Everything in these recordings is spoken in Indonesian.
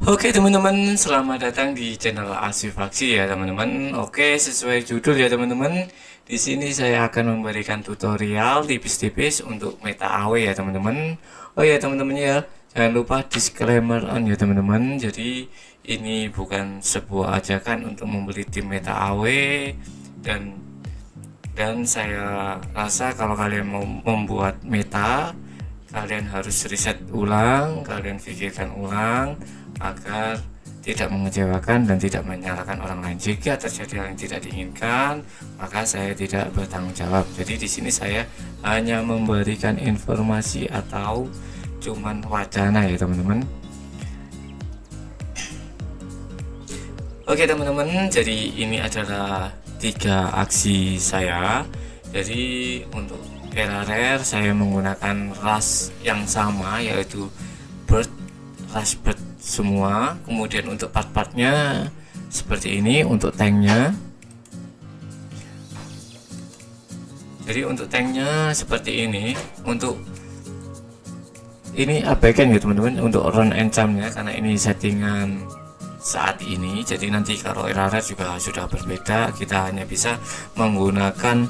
Oke teman-teman, selamat datang di channel Asifaksi ya teman-teman. Oke, sesuai judul ya teman-teman. Di sini saya akan memberikan tutorial tipis-tipis untuk meta AW ya teman-teman. Oh ya teman-teman ya, jangan lupa disclaimer on ya teman-teman. Jadi ini bukan sebuah ajakan untuk membeli tim meta AW dan saya rasa kalau kalian mau membuat meta, kalian harus riset ulang, kalian pikirkan ulang agar tidak mengecewakan dan tidak menyalahkan orang lain. Jika terjadi hal yang tidak diinginkan, maka saya tidak bertanggung jawab. Jadi di sini saya hanya memberikan informasi atau cuman wacana ya teman-teman. Oke teman-teman, jadi ini adalah 3 aksi saya. Jadi untuk era rare saya menggunakan ras yang sama, yaitu bird, ras bird semua. Kemudian untuk part-partnya seperti ini. Untuk tanknya, jadi untuk tanknya seperti ini. Untuk ini abaikan ya teman-teman untuk run encamnya, karena ini settingan saat ini. Jadi nanti kalau era rare juga sudah berbeda, kita hanya bisa menggunakan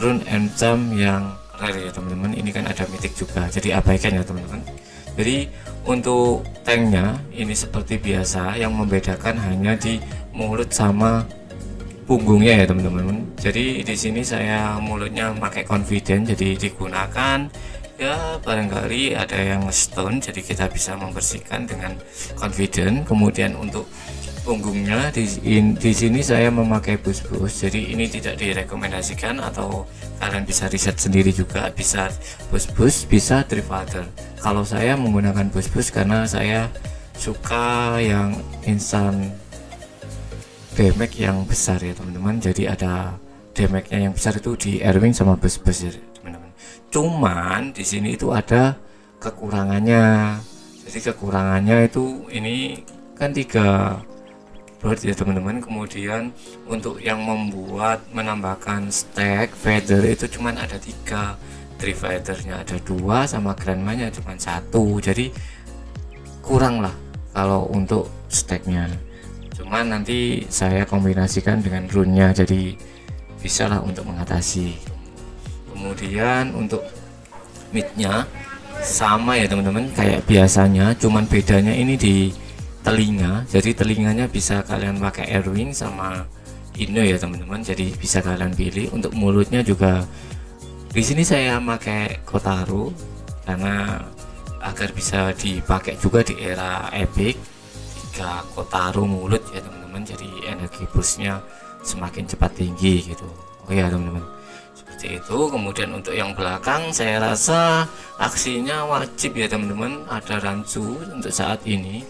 rune encam yang rare ya teman-teman. Ini kan ada mythic juga, jadi abaikan ya teman-teman. Jadi untuk tanknya ini seperti biasa, yang membedakan hanya di mulut sama punggungnya ya teman-teman. Jadi di sini saya mulutnya pakai confident, jadi digunakan ya barangkali ada yang stone, jadi kita bisa membersihkan dengan confident. Kemudian untuk punggungnya di sini saya memakai bus, jadi ini tidak direkomendasikan, atau kalian bisa riset sendiri juga, bisa bus, bisa Trifather. Kalau saya menggunakan bus karena saya suka yang instant damage yang besar ya teman-teman. Jadi ada damage-nya yang besar itu di Airwing sama bus ya teman-teman. Cuman di sini itu ada kekurangannya. Jadi kekurangannya itu ini kan 3 bird ya teman-teman. Kemudian untuk yang menambahkan stack feather itu cuman ada 3, tree feathernya ada 2, sama grandma-nya cuma 1. Jadi kurang lah kalau untuk stacknya. Cuman nanti saya kombinasikan dengan rune-nya, jadi bisa lah untuk mengatasi. Kemudian untuk midnya sama ya teman-teman kayak biasanya, cuman bedanya ini di telinga. Jadi telinganya bisa kalian pakai Airwing sama Ino ya teman-teman, jadi bisa kalian pilih. Untuk mulutnya juga di sini saya pakai Kotaro karena agar bisa dipakai juga di era epic. 3 Kotaro mulut ya teman-teman, jadi energi boostnya semakin cepat tinggi gitu. Oh ya teman-teman, seperti itu. Kemudian untuk yang belakang saya rasa aksinya wajib ya teman-teman, ada rancu untuk saat ini,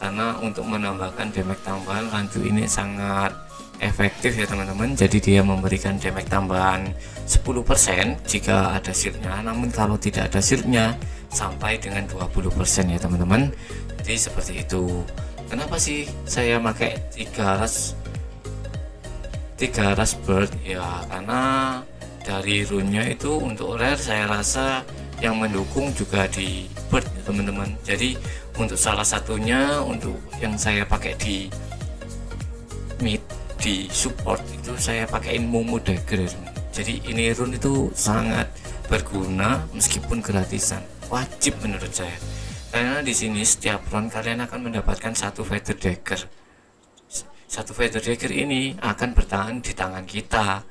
karena untuk menambahkan damage tambahan rancu ini sangat efektif ya teman-teman. Jadi dia memberikan damage tambahan 10% jika ada shieldnya, namun kalau tidak ada shieldnya sampai dengan 20% ya teman-teman. Jadi seperti itu. Kenapa sih saya pakai 3 ras bird ya, karena dari rune-nya itu untuk rare saya rasa yang mendukung juga di bird ya teman-teman. Jadi untuk salah satunya, untuk yang saya pakai di mid, di support itu saya pakaiin Momo Dagger. Jadi ini rune itu sangat berguna meskipun gratisan, wajib menurut saya. Karena di sini setiap round kalian akan mendapatkan 1 feather dagger. 1 feather dagger ini akan bertahan di tangan kita.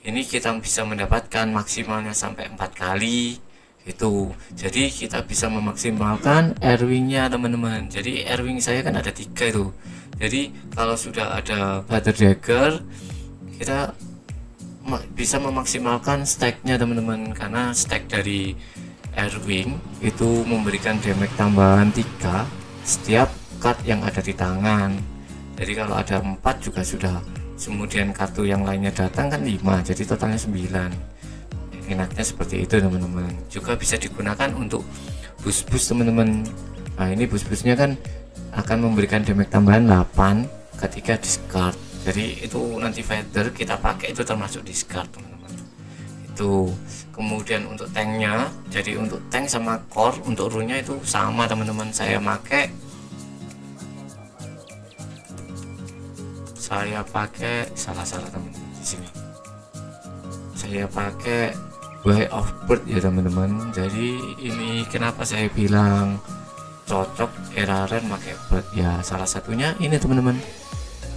Ini kita bisa mendapatkan maksimalnya sampai 4 kali itu. Jadi kita bisa memaksimalkan Airwing-nya teman-teman. Jadi Airwing saya kan ada 3 itu. Jadi kalau sudah ada feather dagger, kita bisa memaksimalkan stack-nya teman-teman, karena stack dari Airwing itu memberikan damage tambahan 3 setiap card yang ada di tangan. Jadi kalau ada 4 juga sudah, kemudian kartu yang lainnya datang kan 5, jadi totalnya 9. Enaknya seperti itu teman-teman. Juga bisa digunakan untuk bus teman-teman. Nah ini bus-busnya kan akan memberikan damage tambahan 8 ketika discard. Jadi itu nanti feather kita pakai itu termasuk discard teman-teman. Itu. Kemudian untuk tanknya, jadi untuk tank sama core untuk rune-nya itu sama teman-teman, saya pakai saya pakai salah teman-teman. Di sini saya pakai way of birth ya teman-teman. Jadi ini kenapa saya bilang cocok Eraren pakai bird ya, salah satunya ini teman-teman.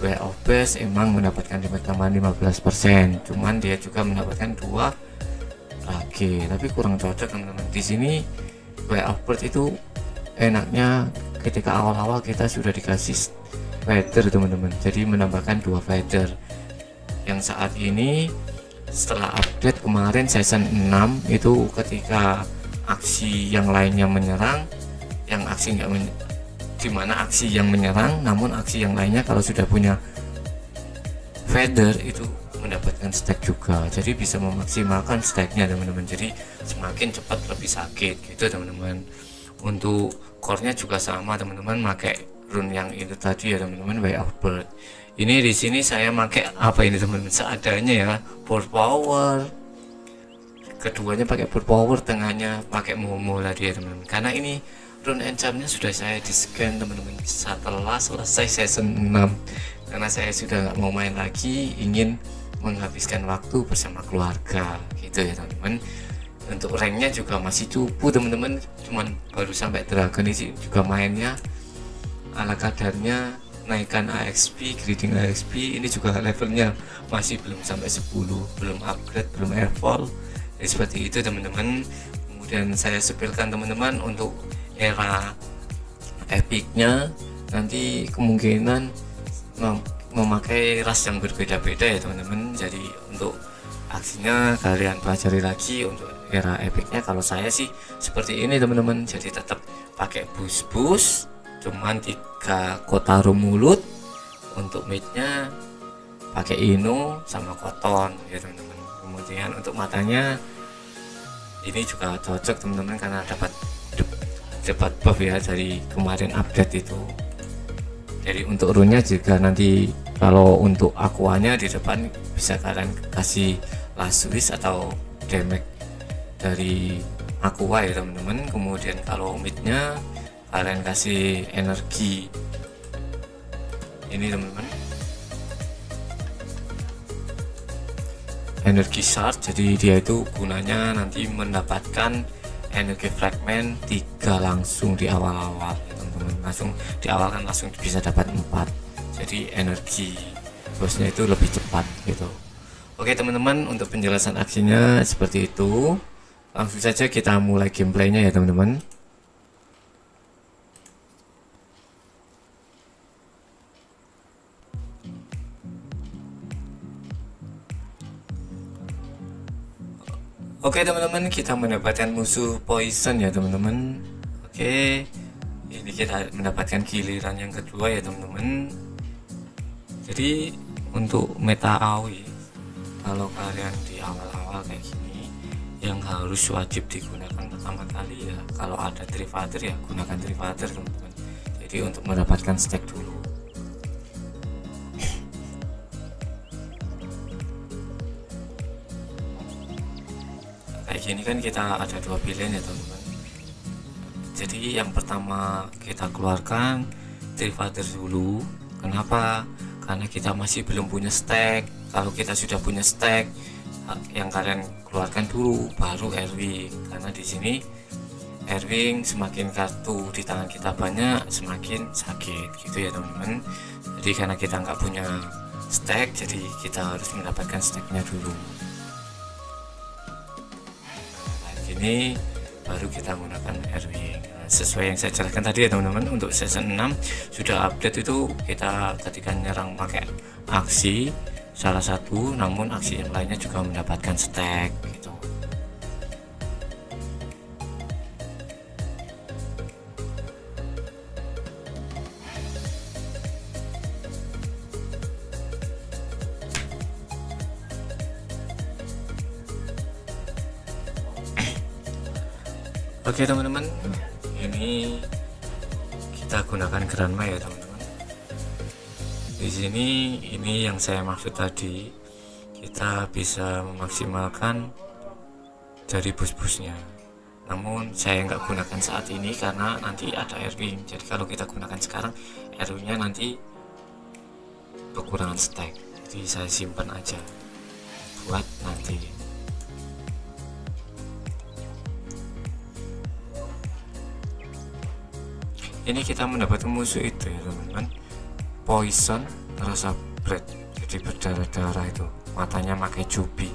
Way of base emang mendapatkan limit tambahan 15%, cuman dia juga mendapatkan 2 lagi, tapi kurang cocok teman-teman. Di sini way of birth itu enaknya ketika awal-awal kita sudah dikasih feather teman-teman, jadi menambahkan 2 feather. Yang saat ini setelah update kemarin season 6 itu ketika aksi yang lainnya menyerang, yang aksi nggak dimana aksi yang menyerang namun aksi yang lainnya kalau sudah punya feather itu mendapatkan stack juga, jadi bisa memaksimalkan stacknya teman-teman, jadi semakin cepat lebih sakit gitu teman-teman. Untuk core-nya juga sama teman-teman, pakai rune yang itu tadi ya teman-teman, way of birth. Ini di sini saya pakai apa ini teman-teman, seadanya ya, burst power, keduanya pakai burst power, tengahnya pakai Momo tadi ya teman-teman, karena ini rune encamnya sudah saya di scan teman-teman setelah selesai season 6, karena saya sudah nggak mau main lagi, ingin menghabiskan waktu bersama keluarga gitu ya teman-teman. Untuk ranknya juga masih cupu teman-teman, cuman baru sampai dragon ini juga mainnya ala kadarnya, naikkan AXP, grading AXP, ini juga levelnya masih belum sampai 10, belum upgrade, belum evolve ya, seperti itu teman-teman. Kemudian saya sepilkan teman-teman untuk era epicnya, nanti kemungkinan memakai ras yang berbeda-beda ya teman-teman, jadi untuk aksinya kalian pelajari lagi. Untuk era epicnya kalau saya sih seperti ini teman-teman, jadi tetap pakai bus cuman 3 Kotaro mulut, untuk midnya pakai Ino sama Koton ya teman-teman. Kemudian untuk matanya ini juga cocok teman-teman karena dapat buff ya dari kemarin update itu. Jadi untuk rune-nya juga nanti kalau untuk aquanya di depan bisa kalian kasih lasuis atau damage dari aqua ya teman-teman. Kemudian kalau midnya kalian kasih energi ini teman-teman, energi shard, jadi dia itu gunanya nanti mendapatkan energi fragment 3 langsung di awal-awal teman-teman, langsung di awal kan langsung bisa dapat 4, jadi energi bosnya itu lebih cepat gitu. Oke teman-teman, untuk penjelasan aksinya seperti itu, langsung saja kita mulai gameplaynya ya teman-teman. Oke teman-teman, kita mendapatkan musuh poison ya teman-teman. Oke, ini kita mendapatkan giliran yang kedua ya teman-teman. Jadi untuk meta AoE, kalau kalian di awal-awal kayak gini, yang harus wajib digunakan pertama kali ya, kalau ada Trivater ya gunakan Trivater teman-teman. Jadi untuk mendapatkan stack dulu. Kayak gini kan kita ada 2 pilihan ya teman-teman. Jadi yang pertama kita keluarkan Trivater dulu. Kenapa? Karena kita masih belum punya stack. Kalau kita sudah punya stack, yang kalian keluarkan dulu baru Airwing, karena di sini Airwing semakin kartu di tangan kita banyak semakin sakit gitu ya teman-teman. Jadi karena kita nggak punya stack, jadi kita harus mendapatkan stacknya dulu. Ini baru kita menggunakan Airwing. Sesuai yang saya jelaskan tadi ya teman-teman, untuk season 6 sudah update itu kita ketika nyerang pakai aksi salah satu, namun aksi yang lainnya juga mendapatkan stack gitu. Oke teman-teman, ini kita gunakan Granma ya teman-teman. Di sini ini yang saya maksud tadi, kita bisa memaksimalkan dari bus-busnya. Namun saya nggak gunakan saat ini karena nanti ada Airwing. Jadi kalau kita gunakan sekarang, Airwingnya nanti kekurangan stack, jadi saya simpan aja buat nanti. Ini kita mendapat musuh itu ya teman-teman, poison rasa bread, jadi berdarah-darah itu, matanya pakai jubi,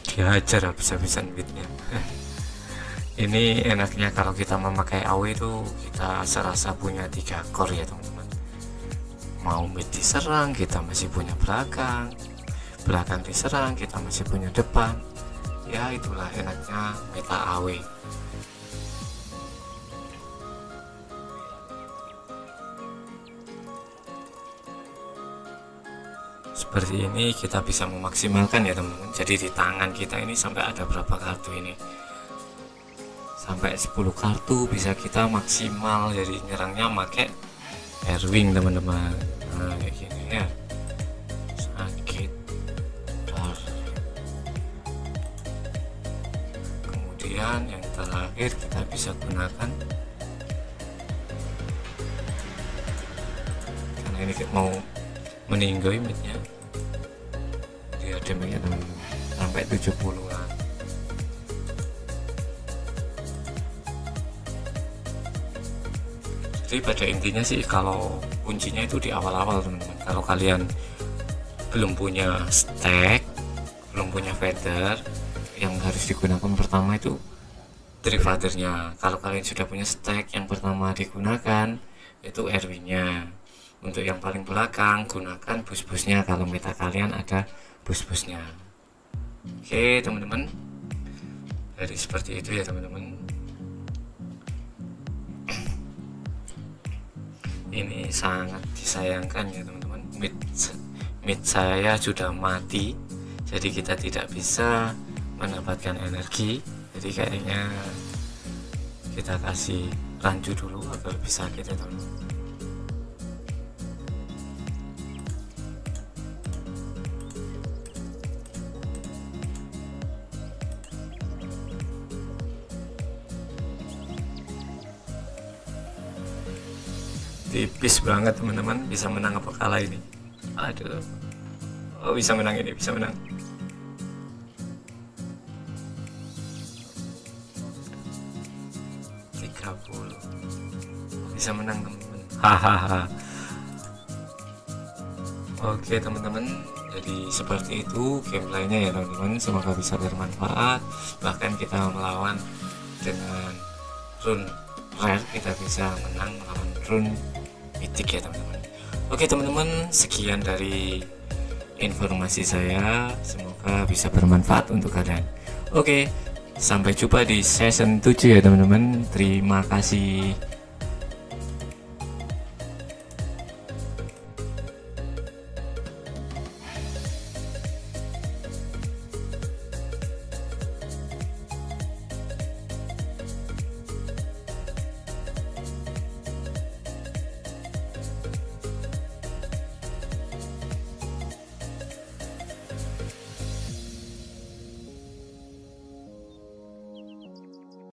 dihajar habis-habisan bitnya. Ini enaknya kalau kita memakai AoE itu kita serasa punya 3 core ya teman-teman. Mau mid diserang kita masih punya belakang, belakang diserang kita masih punya depan. Ya itulah enaknya meta AoE. Seperti ini kita bisa memaksimalkan ya teman-teman. Jadi di tangan kita ini sampai ada berapa kartu ini, sampai 10 kartu bisa kita maksimal. Jadi nyerangnya pakai airwing teman-teman. Nah kayak gini ya, sakit dar. Kemudian yang terakhir kita bisa gunakan, karena ini mau meninggal midnya, dia damage-nya teman-teman sampai 70-an. Jadi pada intinya sih kalau kuncinya itu di awal-awal teman-teman. Kalau kalian belum punya stack, belum punya feather, yang harus digunakan pertama itu derivadernya. Kalau kalian sudah punya stack, yang pertama digunakan itu airwing-nya. Untuk yang paling belakang gunakan bus-busnya kalau meta kalian ada bus-busnya. Oke teman-teman, jadi seperti itu ya teman-teman. Ini sangat disayangkan ya teman-teman, mid saya sudah mati, jadi kita tidak bisa mendapatkan energi. Jadi kayaknya kita kasih rancu dulu agar lebih sakit ya teman-teman. Tipis banget teman-teman, bisa menang apa kalah ini. Aduh, oh bisa menang, ini bisa menang. Bisa menang teman-teman, hahaha. Oke teman-teman, jadi seperti itu gameplaynya ya teman-teman. Semoga bisa bermanfaat. Bahkan kita melawan dengan rune rare, kita bisa menang melawan rune mitik ya teman-teman. Oke teman-teman, sekian dari informasi saya, semoga bisa bermanfaat untuk kalian. Oke, sampai jumpa di season 7 ya teman-teman. Terima kasih.